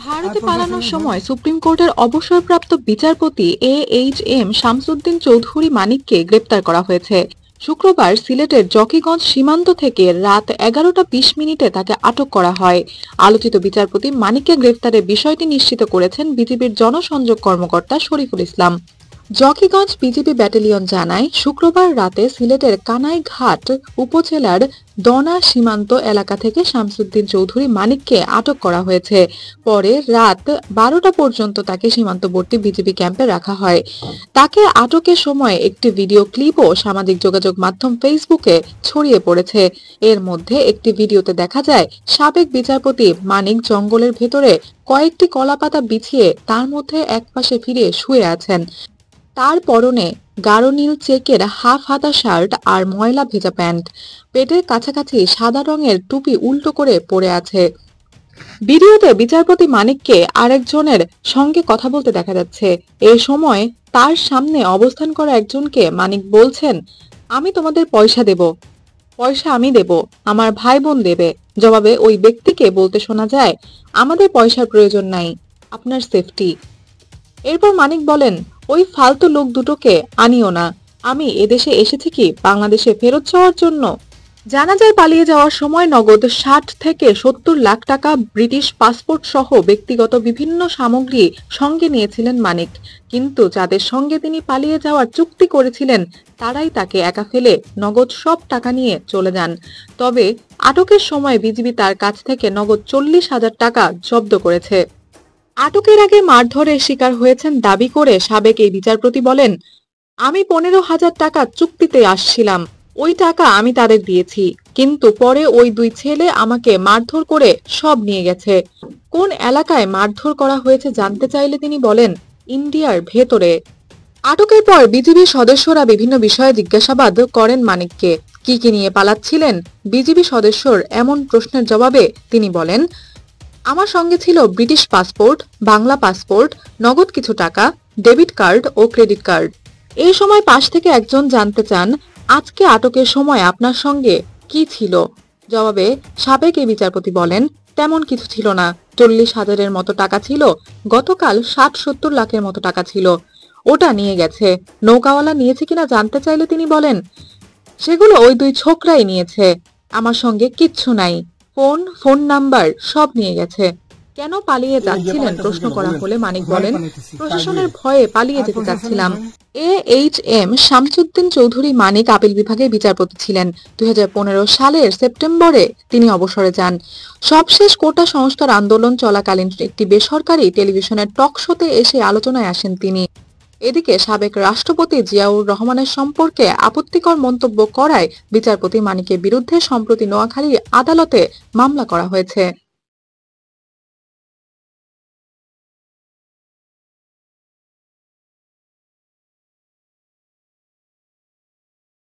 ভারতে পালানোর সময় সুপ্রিম কোর্টের অবসরপ্রাপ্ত বিচারপতি AHM শামসুদ্দিন চৌধুরী মানিককে গ্রেপ্তার করা হয়েছে। শুক্রবার সিলেটের জকিগঞ্জ সীমান্ত থেকে রাত 11:20 তাকে আটক করা হয়। আলোচিত বিচারপতি মানিককে গ্রেফতারের বিষয়টি নিশ্চিত করেছেন বিজিবির জনসংযোগ কর্মকর্তা শরীফুল ইসলাম। জকিগঞ্জ বিজিবি ব্যাটালিয়ন জানায়, শুক্রবার রাতে সিলেটের কানাইঘাট উপজেলার দনা সীমান্ত এলাকা থেকে শামসুদ্দিন চৌধুরী মানিককে আটক করা হয়েছে। পরে রাত 12টা পর্যন্ত তাকে সীমান্তবর্তী বিজিবি ক্যাম্পে রাখা হয়। তাকে আটকের সময় একটি ভিডিও ক্লিপও সামাজিক যোগাযোগ মাধ্যম ফেসবুকে ছড়িয়ে পড়েছে। এর মধ্যে একটি ভিডিওতে দেখা যায় সাবেক বিচারপতি মানিক জঙ্গলের ভেতরে কয়েকটি কলাপাতা বিছিয়ে তার মধ্যে একপাশে ফিরে শুয়ে আছেন। তার পরনে গাঢ় নীল চেকের হাফ হাতা শার্ট আর ময়লা ভেজা প্যান্ট। পেটের কাছাকাছি সাদা রঙের টুপি উল্টো করে পড়ে আছে। ভিডিওতে বিচারপতি মানিককে আরেকজনের সঙ্গে কথা বলতে দেখা যাচ্ছে। এই সময় তার সামনে অবস্থান করা একজনকে মানিক বলছেন, আমি তোমাদের পয়সা দেব, পয়সা আমি দেব, আমার ভাই বোন দেবে। জবাবে ওই ব্যক্তিকে বলতে শোনা যায়, আমাদের পয়সার প্রয়োজন নাই, আপনার সেফটি। এরপর মানিক বলেন, ওই ফালতু লোক দুটোকে আনিও না, আমি এদেশে এসেছি কি বাংলাদেশে ফেরত যাওয়ার জন্য। জানা যায় পালিয়ে যাওয়ার সময় নগদ 60 থেকে 70 লাখ টাকা, ব্রিটিশ পাসপোর্ট সহ ব্যক্তিগত বিভিন্ন সামগ্রী সঙ্গে নিয়েছিলেন মানিক। কিন্তু যাদের সঙ্গে তিনি পালিয়ে যাওয়ার চুক্তি করেছিলেন তারাই তাকে একা ফেলে নগদ সব টাকা নিয়ে চলে যান। তবে আটকের সময় বিজিবি তার কাছ থেকে নগদ 40,000 টাকা জব্দ করেছে। আটকের আগে মারধরের শিকার হয়েছেন দাবি করে সাবেক এই বিচারপতি বলেন, আমি 15,000 টাকা চুক্তিতে আসছিলাম, ওই টাকা আমি তাদের দিয়েছি, কিন্তু পরে ওই দুই ছেলে আমাকে মারধর করে সব নিয়ে গেছে। কোন এলাকায় মারধর করা হয়েছে জানতে চাইলে তিনি বলেন, ইন্ডিয়ার ভেতরে। আটকের পর বিজিবি সদস্যরা বিভিন্ন বিষয়ে জিজ্ঞাসাবাদ করেন মানিককে। কি কি নিয়ে পালাচ্ছিলেন? বিজিবি সদস্যর এমন প্রশ্নের জবাবে তিনি বলেন, আমার সঙ্গে ছিল ব্রিটিশ পাসপোর্ট, বাংলা পাসপোর্ট, নগদ কিছু টাকা, ডেবিট কার্ড ও ক্রেডিট কার্ড। এই সময় পাশ থেকে একজন জানতে চান, আজকে আটকের সময় আপনার সঙ্গে কি ছিল? জবাবে সাবেক এই বিচারপতি বলেন, তেমন কিছু ছিল না, 40,000-এর মতো টাকা ছিল, গতকাল 60-70 লাখের মতো টাকা ছিল, ওটা নিয়ে গেছে। নৌকাওয়ালা নিয়েছে কিনা জানতে চাইলে তিনি বলেন, সেগুলো ওই দুই ছোকরাই নিয়েছে, আমার সঙ্গে কিচ্ছু নাই, ফোন নাম্বার সব নিয়ে গেছে। কেন পালিয়ে যাচ্ছিলেন প্রশ্ন করা হলে মানিক বলেন, প্রশাসনের ভয়ে পালিয়ে যেতে চাচ্ছিলাম। AHM শামসুদ্দিন চৌধুরী মানিক আপিল বিভাগের বিচারপতি ছিলেন। 2015 সালের সেপ্টেম্বরে তিনি অবসরে যান। সবশেষ কোটা সংস্কার আন্দোলন চলাকালীন একটি বেসরকারি টেলিভিশনের টক শোতে এসে আলোচনায় আসেন তিনি। এদিকে সাবেক রাষ্ট্রপতি জিয়াউর রহমানের সম্পর্কে আপত্তিকর মন্তব্য করায় বিচারপতি মানিকের বিরুদ্ধে সম্প্রতি নোয়াখালী আদালতে মামলা করা হয়েছে।